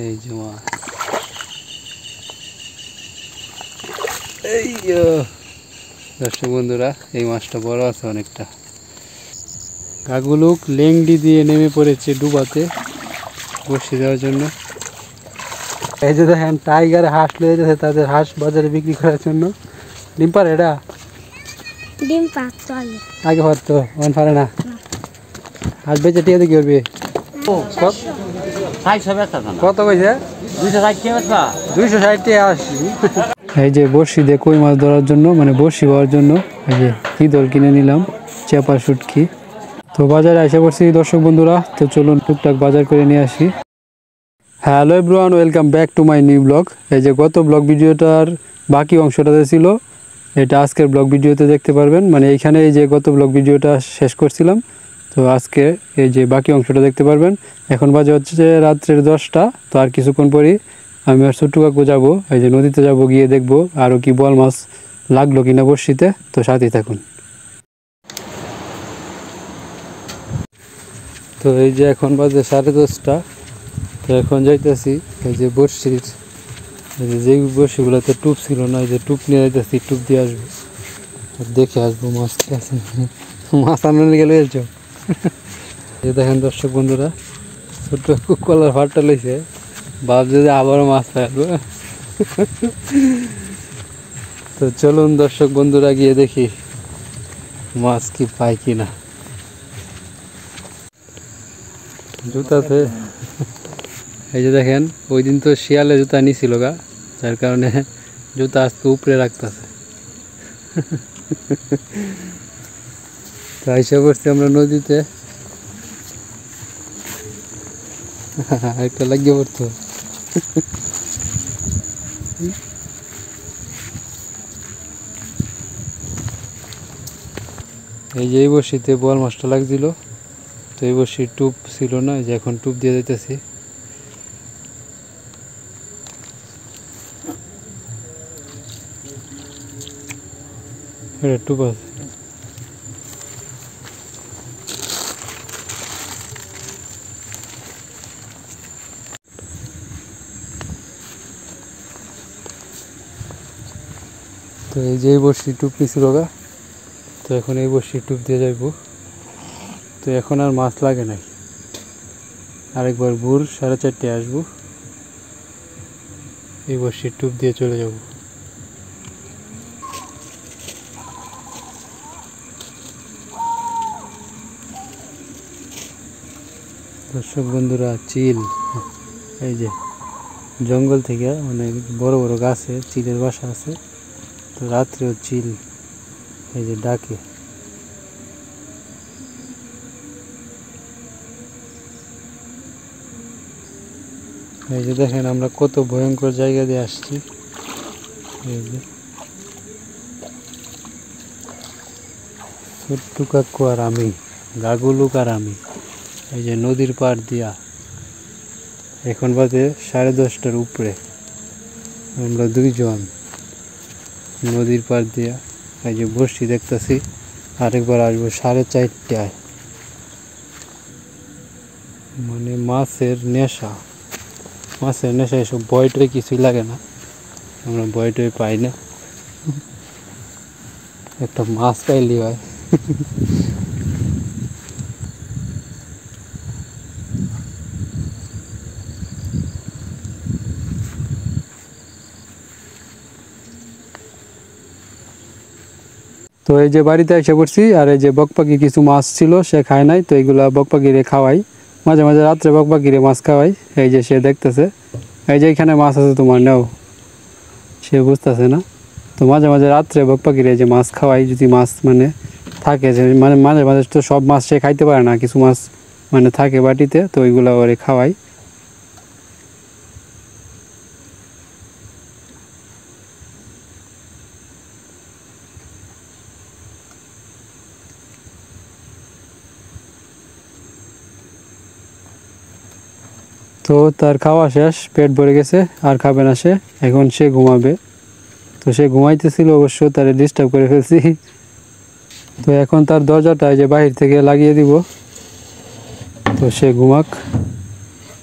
এই যে মাছ, এই দর্শক বন্ধুরা এই মাছটা বড় আছে অনেকটা। কাকগুলোক লেংডি দিয়ে নেমে পড়েছে ডুবাতে বসে দেওয়ার জন্য। এই যে দেখেন টাইগার হাঁস লয়ে যাচ্ছে তাদের হাঁস বাজারে বিক্রি করার জন্য। ডিম পারে এটা? ডিম পারতো আগে পারতো, অন পারে না। হাঁস বেচে টিয়া দিয়ে কি করবে? কত কইছে? 260 টাকা আসি। এই যে বড়শি দিয়ে কই মাছ ধরার জন্য, মানে বড়শি পাওয়ার জন্য এই যে হিদল কিনে নিলাম, চেপা শুটকি। তো বাজারে এসে পড়ছি দর্শক বন্ধুরা, তো চলুন টুকটাক বাজার করে নিয়ে আসি। Hello everyone, welcome back to my new blog. এই যে গত ব্লগ ভিডিওটার বাকি অংশটাতে ছিল, এটা আজকের ব্লগ ভিডিওতে দেখতে পারবেন। মানে এইখানে এই যে গত ব্লগ ভিডিওটা শেষ করছিলাম, তো আজকে এই যে বাকি অংশটা দেখতে পারবেন। এখন বাজে হচ্ছে রাত্রের 10টা। তো আর কিছুক্ষণ পরই আমি আর ছোট্টু কাকু যাবো, এই যে নদীতে যাব, গিয়ে দেখবো আরও কি বল মাছ লাগলো কিনা বড়শিতে। তো সাথেই থাকুন। তো এই যে এখন বাজে 10:30। তো এখন যাইতেছি এই যে বড়শির, এই যে বড়শিগুলোতে টুপ ছিল না, এই যে টুপ নিয়ে যাইতেছি, টুপ দিয়ে আসবো, দেখে আসবো মাছ কি আছে। মাছ আনতে গেলে এলছ। এই দেখেন দর্শক বন্ধুরা, ছোট্ট কলার ফাটটা লইছে, ভাব যদি আবারও মাছ পাইবো। তো চলুন দর্শক বন্ধুরা গিয়ে দেখি মাছ কি পাই কিনা। জুতাতে এই যে দেখেন, ওই দিন তো শিয়ালে জুতা নিছিল গা, যার কারণে জুতা আজকে উপরে রাখতেছে। তো আইসা করছি আমরা নদীতে, একটা লাগিয়ে পড়তো। এই যে এই বড়শিতে বোয়াল মাছটা লাগছিল, তো এই বড়শির টুপ ছিল না, এই যে এখন টুপ দিয়ে দিতেছি। এটা টুপ আছে। তো এই যে এই বড়শি টুপ নিছিল গা, তো এখন এই বড়শি টুপ দিয়ে যাইব। তো এখন আর মাছ লাগে নাই, আরেকবার ভোর 4:30 আসবো, এই বড়শি টুপ দিয়ে চলে যাব। দর্শক বন্ধুরা চিল, এই যে জঙ্গল থেকে অনেক বড় বড় গাছে চিলের বাসা আছে। তো রাত্রেও চিল এই যে ডাকে। এই যে দেখেন আমরা কত ভয়ঙ্কর জায়গা দিয়ে আসছি। এই যে ছোট্টু কাকু আর আমি, গাগুলুক আর আমি, এই যে নদীর পাড় দিয়া এখন বাজে 10:30টার উপরে আমরা দুইজন নদীর পাড় দিয়া এই যে বসছি দেখতেছি। আরেকবার আসবো 4:30টায়। মানে মাছের নেশা, মাছের নেশা, এসব বয়টয় কিছুই লাগে না, আমরা বয়টয় পাই না, একটা মাছ পাইলি হয়। তো এই যে বাড়িতে এসে পড়ছি, আর এই যে বকপাখি কিছু মাছ ছিল সে খায় নাই, তো এইগুলা বকপাখিরে খাওয়াই, মাঝে মাঝে রাত্রে বকপাখিরে মাছ খাওয়াই। এই যে সে দেখতেছে, এই যে এখানে মাছ আছে তোমার, নাও। সে বুঝতেছে না, তো মাঝে মাঝে রাত্রে বকপাখিরে যে মাছ খাওয়াই, যদি মাছ মানে থাকে, যে মানে মাঝে মাঝে তো সব মাছ সে খাইতে পারে না, কিছু মাছ মানে থাকে বাটিতে, তো ওইগুলো ওরে খাওয়াই। তো তার খাওয়া শেষ, পেট ভরে গেছে, আর খাবে না সে, এখন সে ঘুমাবে। তো সে ঘুমাইতেছিল অবশ্য, তারে ডিস্টার্ব করে ফেলছি। তো এখন তার দরজাটা যে বাহির থেকে লাগিয়ে দিব, তো সে ঘুমাক,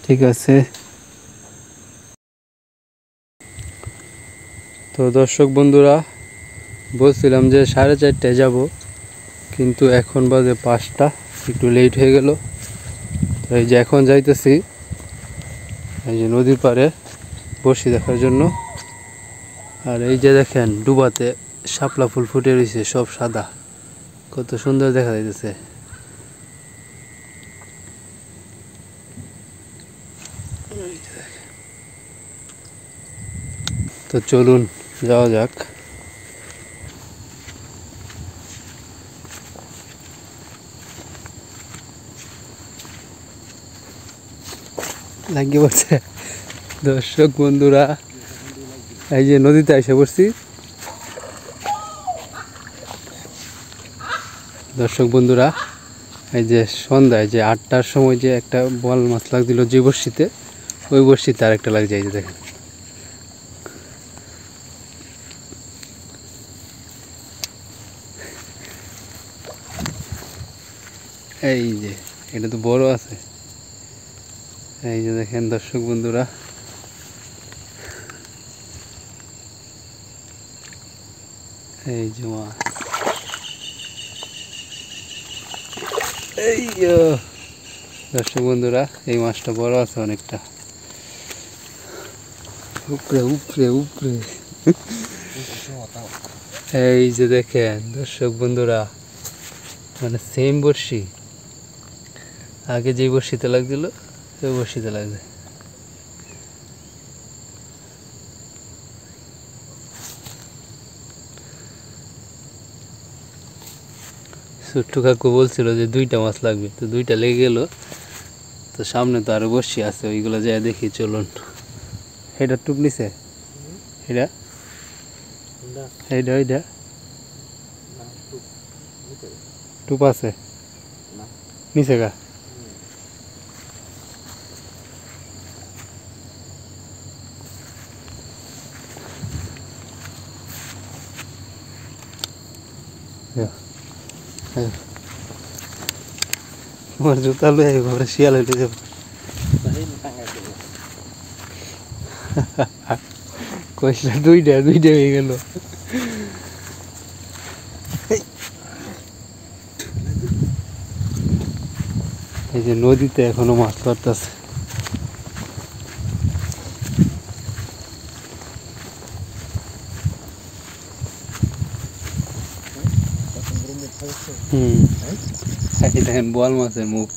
ঠিক আছে। তো দর্শক বন্ধুরা, বলছিলাম যে 4:30টায় যাব, কিন্তু এখন বাজে 5টা, একটু লেট হয়ে গেল। তো এই যে এখন যাইতেছি এই যে নদীর পাড়ে বড়শি দেখার জন্য। আর এই যে দেখেন ডুবাতে শাপলা ফুল ফুটে রয়েছে, সব সাদা, কত সুন্দর দেখা যাইতেছে। তো চলুন যাওয়া যাক। লাগিয়ে পড়ছে দর্শক বন্ধুরা, এই যে নদীতে এসে পড়ছি। দর্শক বন্ধুরা, এই যে সন্ধ্যায় যে 8টার সময় যে একটা বল মাছ লাগছিল যে বড়শিতে, ওই বড়শিতে আর একটা লাগছে। এই যে দেখেন, এই যে এটা তো বড় আছে। এই যে দেখেন দর্শক বন্ধুরা, এই যে মাছ, এই দর্শক বন্ধুরা, এই মাছটা বড় আছে অনেকটা, উপরে উপরে উপরে। এই যে দেখেন দর্শক বন্ধুরা, মানে সেম বড়শি, আগে যে বড়শিতে লাগছিল ওই বড়শিতে লাগছে। ছোট্ট কাকু বলছিল যে 2টা মাছ লাগবে, তো 2টা লেগে গেল। তো সামনে তো আরো বড়শি আছে, ওইগুলো যাই দেখি চলুন। এটা টুপ নিছে, এটা এইটা ওইটা টুপ আছে নিচে গা। আমার জুতা লয়ে ঘরে শিয়াল হইতে যাব। কইলা 2টা হয়ে গেল। এই যে নদীতে এখনো মাছ ধরতেছে। এই দেখেন বোয়াল মাছের মুখ।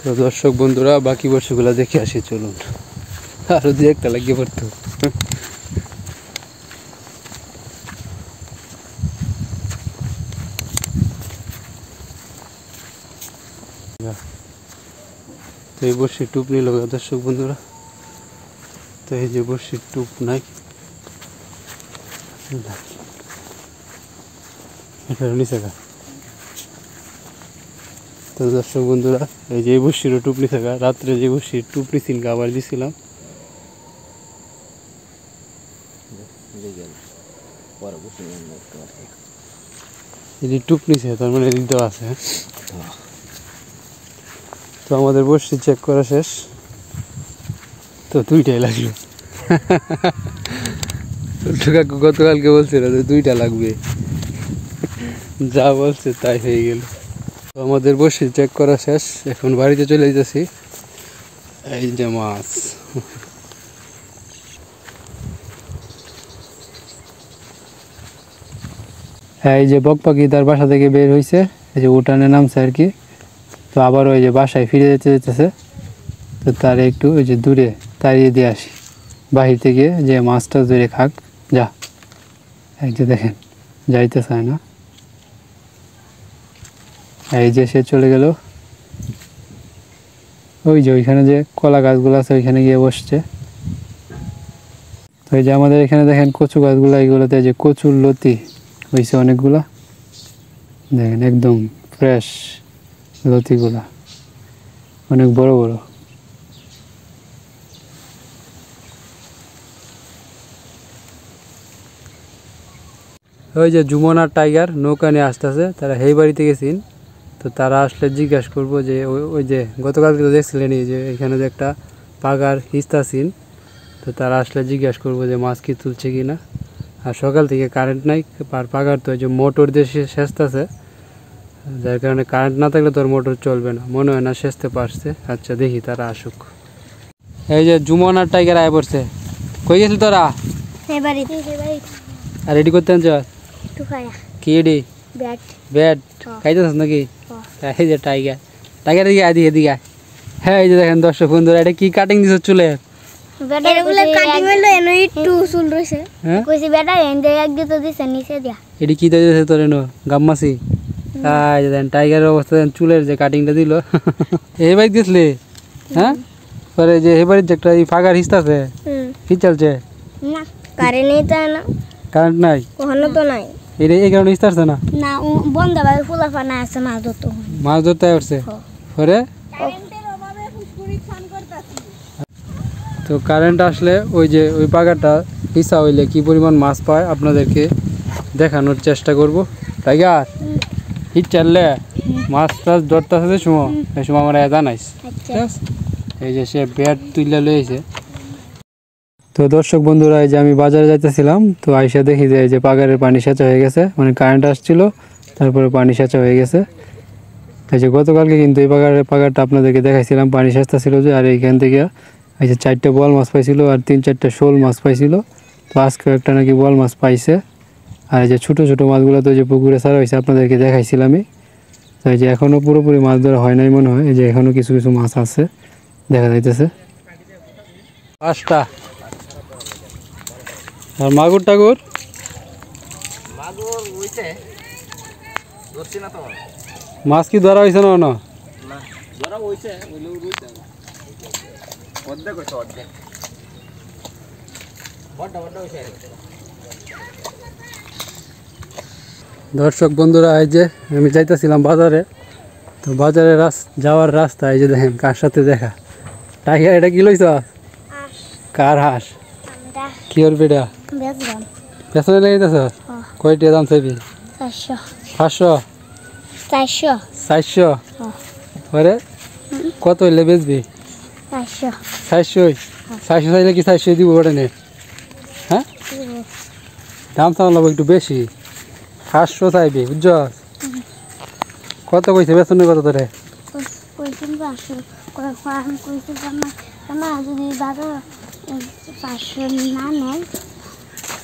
তো দর্শক বন্ধুরা, বাকি বর্ষগুলো দেখে আসি চলুন, আরো 2-1টা লাগিয়ে পড়তো। তো এই বর্ষির টুপ নিল দর্শক বন্ধুরা। তো এই যে বর্ষির টুপ নাই, এটা নিচে গা। তো দর্শক বন্ধুরা, এই যে বর্ষিরও টুপ নিচে গা। রাত্রে যে বর্ষির টুপ নিছিল আবার দিছিলাম। এই যে টুপ নিছে, তার মানে এদিক দেওয়া আছে। তো আমাদের বর্ষি চেক করা শেষ, তো 2টাই লাগলো। কাকু গতকালকে বলছিল যে 2টা লাগবে, যা বলছে তাই হয়ে গেল। তো আমাদের বর্ষি চেক করা শেষ, এখন বাড়িতে চলে যেতেছি। এই যে মাছ, এই যে বক পাখি তার বাসা থেকে বের হয়েছে, এই যে উঠানে নামছে আর কি। তো আবার ওই যে বাসায় ফিরে যেতেছে। তো তার একটু ওই যে দূরে তাড়িয়ে দিয়ে আসি বাহির থেকে, যে মাছটা ধরে খাক যা। এই যে দেখেন যাইতে চায় না, এই যে সে চলে গেল। ওই যে ওইখানে যে কলা গাছগুলো আছে ওইখানে গিয়ে বসছে। তো ওই যে আমাদের এখানে দেখেন কচু গাছগুলো, এগুলোতে যে কচুর লতি হয়েছে অনেকগুলা, দেখেন একদম ফ্রেশ লতিগুলা, অনেক বড় বড়। ওই যে যমুনার টাইগার নৌকা নিয়ে আসতেছে, তারা এই বাড়িতে গেছেন। তো তারা আসলে জিজ্ঞাসা করবো যে ওই যে গতকালকে তো দেখছিলেন এই যে এখানে যে একটা পাগার হিস্তাসিন, তো তারা আসলে জিজ্ঞাসা করবো যে মাছ কি তুলছে কি না। আর সকাল থেকে কারেন্ট নাই, আর পাগার তো ওই যে মোটর দিয়ে সেচতেছে, যার কারণে কারেন্ট না থাকলে তোর মোটর চলবে না, মনে হয় না সেচতে পারছে। আচ্ছা দেখি তারা আসুক। এই যে যমুনার টাইগার আয় পড়ছে। কই গেছিল তোরা? আর রেডি করতে আনছ কি? রেডি ব্যাট খাইতেছ নাকি? এই যে টাইগার, টাইগার দিকে আয়, দিকে। হ্যাঁ এই যে দেখেন দর্শক বন্ধুরা, এটা কি কাটিং দিছ চুলে? এটি কি দিয়েছে তোর এনো গাম্মাসি? টাইগারের অবস্থা চুলের যে কাটিংটা দিল। এই বাইক দিসলি? হ্যাঁ পরে যে এই বাড়ির যে একটা ফাঁকার হিস্তা আছে, কি চলছে? কারেন্ট নাই এই কারণে হিস্তা আসছে না। মাছ ধরতে আসছে পরে। তো কারেন্ট আসলে ওই যে ওই পাগাটা হিসা হইলে কি পরিমাণ মাছ পায় আপনাদেরকে দেখানোর চেষ্টা করব। টাইগার হিট চাললে মাছ টাছ ধরতে আসে সময়, এই সময় আমার জানাইস, ঠিক আছে? এই যে সে ব্যাট তুলে লইছে। তো দর্শক বন্ধুরা, এই যে আমি বাজারে যাইতেছিলাম, তো আইসা দেখি যে এই যে পাগারের পানি সেচা হয়ে গেছে, মানে কারেন্ট আসছিল তারপরে পানি সেচা হয়ে গেছে। এই যে গতকালকে কিন্তু এই পাগারটা আপনাদেরকে দেখাইছিলাম, পানি সেচতা ছিল যে। আর এইখান থেকে এই যে 4টে বোয়াল মাছ পাইছিল আর 3-4টে শোল মাছ পাইছিল। তো আজকে একটা নাকি বোয়াল মাছ পাইছে। আর এই যে ছোটো ছোটো মাছগুলো তো যে পুকুরে ছাড়া হয়েছে আপনাদেরকে দেখাইছিলামই। তো এই যে এখনও পুরোপুরি মাছ ধরা হয় নাই মনে হয়, এই যে এখনও কিছু কিছু মাছ আছে দেখা যাইতেছে। 5টা। আর মাগুর টাগুর মাছ কি ধরা হয়েছে না? দর্শক বন্ধুরা, এই যে আমি যাইতেছিলাম বাজারে, তো বাজারে যাওয়ার রাস্তা এই যে দেখেন কার সাথে দেখা। টাইগার এটা কি লইছ? কার হাঁস? কি করবি এটা? পেছনে লেগেছ? কয়টা দাম চাইবি? 500 400 পরে কত হইলে বেচবি? 400 চাইলে কি 400 দিব ওটা নে? হ্যাঁ দাম চালাবো একটু বেশি, 500 চাইবি বুঝছ? কত কইছে বেতনের কত তোরে?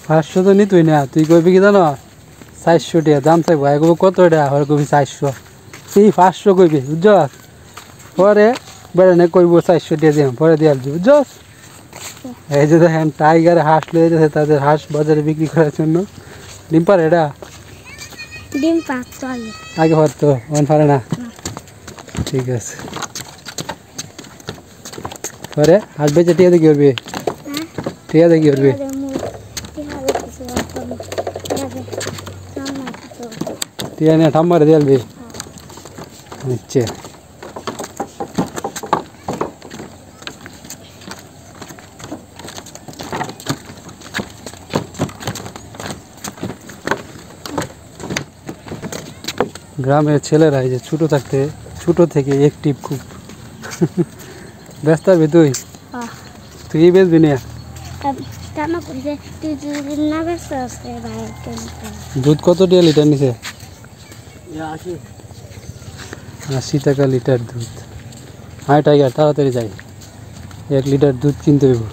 500 তো নিতুই না, তুই কইবি কি জানো? 400 টাকা দাম চাইবো। কবি কত এটা? হয় কবি 400, তুই 500 কইবি বুঝছ? পরে বেড়ানে কইব 400 টাকা দিলাম, পরে দিয়ে আসবি বুঝছ? এই যে দেখেন টাইগারে হাঁস লয়ে যাচ্ছে, তাদের হাঁস বাজারে বিক্রি করার জন্য। ডিম পারে এটা? আগে পারতো, অন পারে না? ঠিক আছে। পরে হাঁস বেচে টিয়া দিয়ে কি করবি? টিয়া দিয়ে কি করবি? টিয়া নিয়ে ঠাম্মারে দিয়ে আসবি? আচ্ছা। গ্রামের ছেলেরা এই যে ছোটো থেকে অ্যাক্টিভ খুব। ব্যস্ত হবি তুই? তুই বেচবি না? দুধ কত টাকা লিটার নিছে? 80 টাকা লিটার দুধ। হ্যাঁ টাইগার তাড়াতাড়ি যাই, 1 লিটার দুধ কিনতে হইব।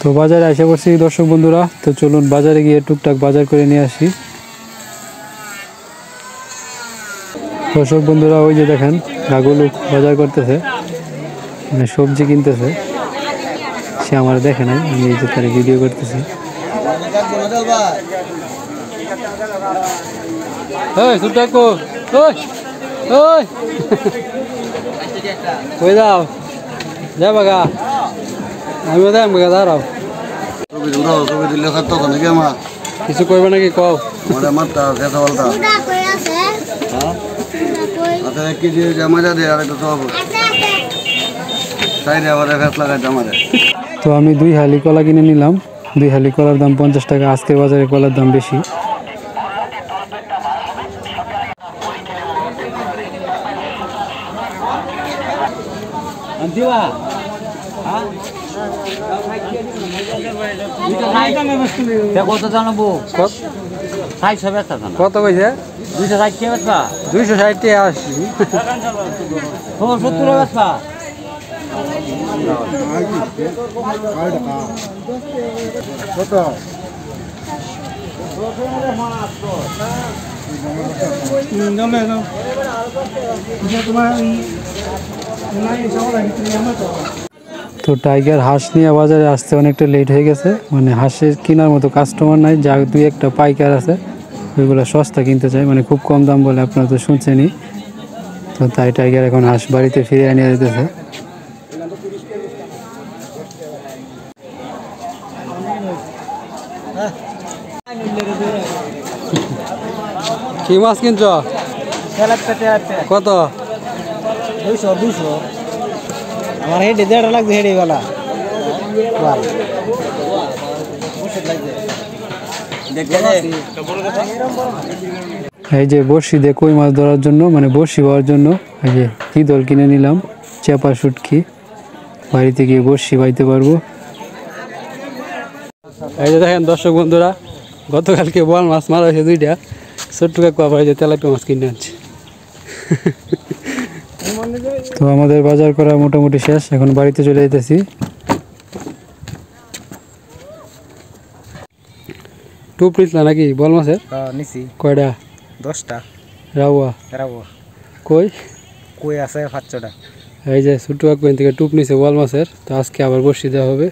তো বাজারে এসে পড়ছি দর্শক বন্ধুরা, তো চলুন বাজারে গিয়ে টুকটাক বাজার করে নিয়ে আসি। দর্শক বন্ধুরা, ওই যে দেখেন গাগুলো বাজার করতেছে, মানে সবজি কিনতেছে। সে আমার দেখে নাই, আমি এই যে তার ভিডিও করতেছি। কই যাও? যা বাগা আমিও যাই বাগা দাঁড়াও ছবি দিলে তখন নাকি আমার কিছু করবে নাকি কও মরে মারতা খেতে বলতা দুটা কই আছে হ্যাঁ দুটা কই আচ্ছা 1 কেজি জামা যা দে আর একটা সব আছে আছে সাইডে আবার ফেস লাগাইতে আমারে তো আমি 2 হালি কলা কিনে নিলাম 2 হালি কলার দাম 50 টাকা আজকের বাজারে কলার দাম বেশি কত জানাবো ষাট সব একটা জানা কত কইছে 260 কে বেচবা 260 টাকা আসি তোমার 70 বেচবা কত তো টাইগার হাঁস নিয়ে বাজারে আসতে অনেকটা লেট হয়ে গেছে মানে হাঁসের কেনার মতো কাস্টমার নাই যা 2-1টা পাইকার আছে ওইগুলো সস্তা কিনতে চাই মানে খুব কম দাম বলে আপনারা তো শুনছেনই তো তাই টাইগার এখন হাঁস বাড়িতে ফিরে আনিয়ে দিতেছে কি মাছ কিনছ কত 200 আমার হেডে 1.5 লাগবে হেডে वाला এই যে বড়শি দিয়ে কই মাছ ধরার জন্য মানে বড়শি হওয়ার জন্য এই যে কি দল কিনে নিলাম চেপা শুটকি বাড়িতে গিয়ে বড়শি বাইতে পারবো এই যে দেখেন দর্শক বন্ধুরা গতকালকে বোয়াল মাছ মারা হয়েছে 2টা ছোট্ট কাকু আবার এই যে তেলাপিয়া মাছ কিনে আনছে তো আমাদের বাজার করা মোটামুটি শেষ এখন বাড়িতে চলে যেতেছি টুপ নিতলা নাকি বোয়াল মাছের নিছি কয়টা 10টা রাওয়া রাবো কই কই আছে 500টা এই যে ছোট্ট কাকু থেকে টুপ নিছে বোয়াল মাছের তো আজকে আবার বসি দেওয়া হবে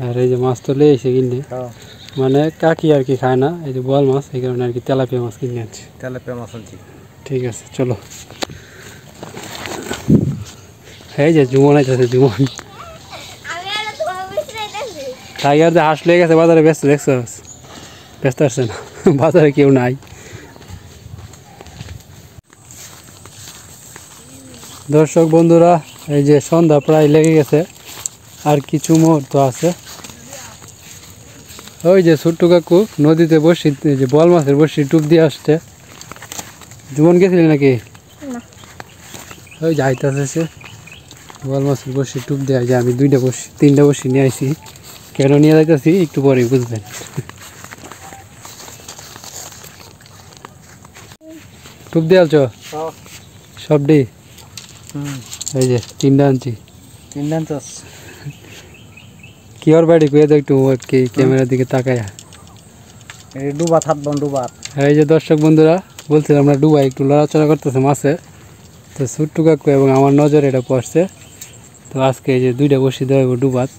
আর এই যে মাছ তো লেই এসে কিনে মানে কাকি আর কি খায় না এই যে বোয়াল মাছ এই কারণে আর কি তেলাপিয়া মাছ কিনে আনছে তেলাপিয়া মাছ আনছি ঠিক আছে চলো এই যে জুমন আইতেছে জুমন আমি আর তোমার বিছরাইতেছি টাইগার যে হাঁস লেগে গেছে বাজারে ব্যস্ত দেখছো ব্যস্ত আসছে না বাজারে কেউ নাই দর্শক বন্ধুরা এই যে সন্ধ্যা প্রায় লেগে গেছে আর কিছু মুহূর্ত আছে ওই যে ছোট্ট কাকু নদীতে বসি যে বোয়াল মাছের বসি টুপ দিয়ে আসছে জুমন গেছিলি নাকি না ওই যাইতেছে সে বোয়াল মাছের বসি টুপ দেওয়া যায় আমি 2টা বসি 3টা বসি নিয়ে আইছি কেন নিয়ে যাইতেছি একটু পরেই বুঝবেন টুপ দেওয়ালছ সব ডি এই যে 3টা আনছি 3 আনছস কি ওর বাড়ি কয়ে তো একটু কি ক্যামেরার দিকে তাকায় এই ডুবা থাত বন্ধ ডুবা এই যে দর্শক বন্ধুরা বলছিলাম আমরা ডুবাই একটু লড়াচড়া করতেছে মাছে তো ছোট্ট কাকু এবং আমার নজরে এটা পড়ছে তো আজকে এই যে 2টা বসি দেওয়া হইব ডুবাত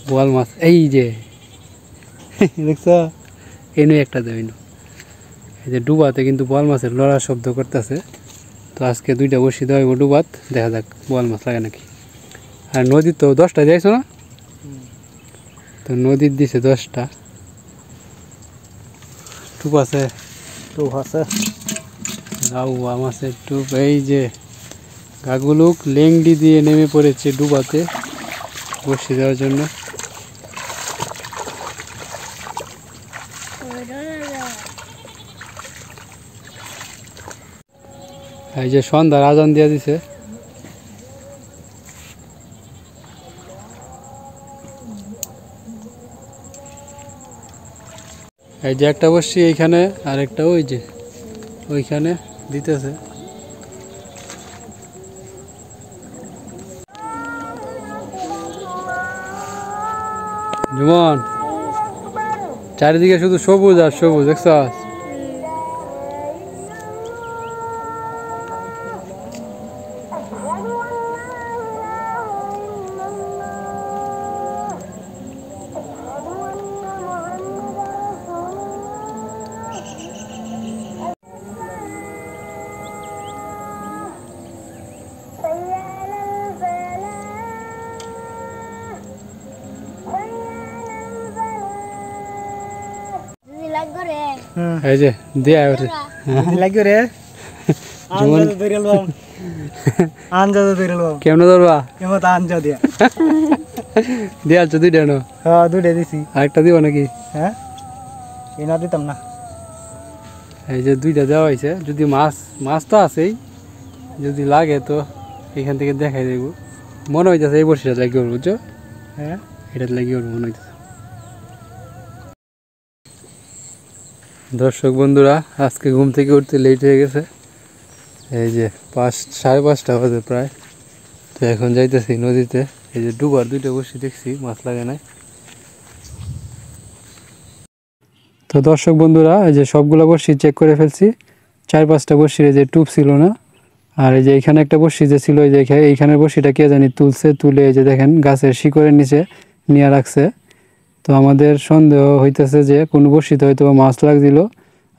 বোয়াল মাছ এই যে দেখছ এনে একটা দেবেন এই যে ডুবাতে কিন্তু বোয়াল মাছের লড়ার শব্দ করতেছে তো আজকে 2টা বসি দেওয়া হইব ডুবাত দেখা যাক বোয়াল মাছ লাগে নাকি আর নদীর তো 10টা দিয়েছো না তো নদীর দিছে 10টা টুপ আছে টুপ আছে রাউয়া মাছের টুপ এই যে গাগুলুক লেংডি দিয়ে নেমে পড়েছে ডুবাতে বসে দেওয়ার জন্য এই যে সন্ধ্যার আজান দিয়ে দিছে এই যে একটা বসছি এইখানে আর একটা ওই যে ওইখানে দিতেছে জুমন চারিদিকে শুধু সবুজ আর সবুজ দেখছ এই যে দিয়ে আয় ওরে। লাগবে রে আনজাদে ধরিলাম আনজাদে ধরিলাম কেমন ধরবা এমত আনজা দিয়া দিয়ে আছো দুইটা নো হ্যাঁ দুইটা দিছি আরেকটা দিব নাকি? হ্যাঁ এই না দিতাম না এই যে দুইটা দেওয়া হয়েছে, যদি মাছ তো আছেই, যদি লাগে তো এখান থেকে দেখাই দেব। মনে হইতেছে এই বর্ষিটা লাগিয়ে উঠবো, বুঝছো? হ্যাঁ এটা লাগিয়ে উঠবো মনে হইতেছে। দর্শক বন্ধুরা, আজকে ঘুম থেকে উঠতে লেট হয়ে গেছে, এই যে 5:30 বাজে প্রায়। তো এখন যাইতেছি নদীতে, এই যে ডুবার দুইটা বসি দেখছি, মাছ লাগে নাই। তো দর্শক বন্ধুরা, এই যে সবগুলো বড়শি চেক করে ফেলছি, 4-5টা বড়শির যে টুপ ছিল না, আর এই যে এখানে একটা বড়শি যে ছিল, এই যে এইখানের বড়শিটা কে জানি তুলে এই যে দেখেন গাছের শিকড়ের নিচে নিয়ে রাখছে। তো আমাদের সন্দেহ হইতেছে যে কোনো বড়শিতে হয়তো মাছ লাগছিল,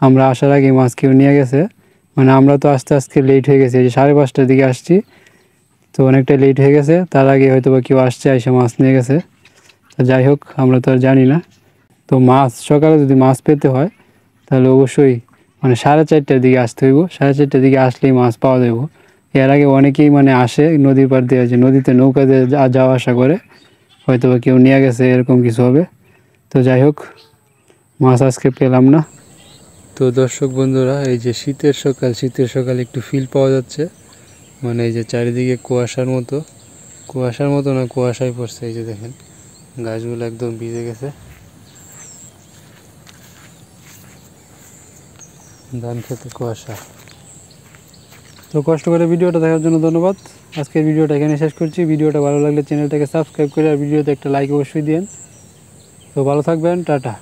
আমরা আসার আগে মাছ কেউ নিয়ে গেছে। মানে আমরা তো আজকে লেট হয়ে গেছি, এই যে 5:30টার দিকে আসছি, তো অনেকটা লেট হয়ে গেছে, তার আগে হয়তো বা কেউ আসছে, এসে মাছ নিয়ে গেছে। তো যাই হোক, আমরা তো আর জানি না। তো মাছ সকালে যদি মাছ পেতে হয় তাহলে অবশ্যই মানে 4:30টার দিকে আসতে হইব, 4:30টার দিকে আসলেই মাছ পাওয়া যাব। এর আগে অনেকেই মানে আসে নদীর পাড় দিয়ে, যে নদীতে নৌকা দিয়ে যাওয়া আসা করে, হয়তো বা কেউ নিয়ে গেছে, এরকম কিছু হবে। তো যাই হোক, মাছ আজকে পেলাম না। তো দর্শক বন্ধুরা, এই যে শীতের সকাল একটু ফিল পাওয়া যাচ্ছে, মানে এই যে চারিদিকে কুয়াশার মতো না, কুয়াশায় পড়ছে। এই যে দেখেন গাছগুলো একদম ভিজে গেছে, ধান খেতে কুয়াশা। তো কষ্ট করে ভিডিওটা দেখার জন্য ধন্যবাদ। আজকের ভিডিওটা এখানে শেষ করছি। ভিডিওটা ভালো লাগলে চ্যানেলটাকে সাবস্ক্রাইব করে আর ভিডিওতে একটা লাইক অবশ্যই দিন। তো ভালো থাকবেন, টাটা।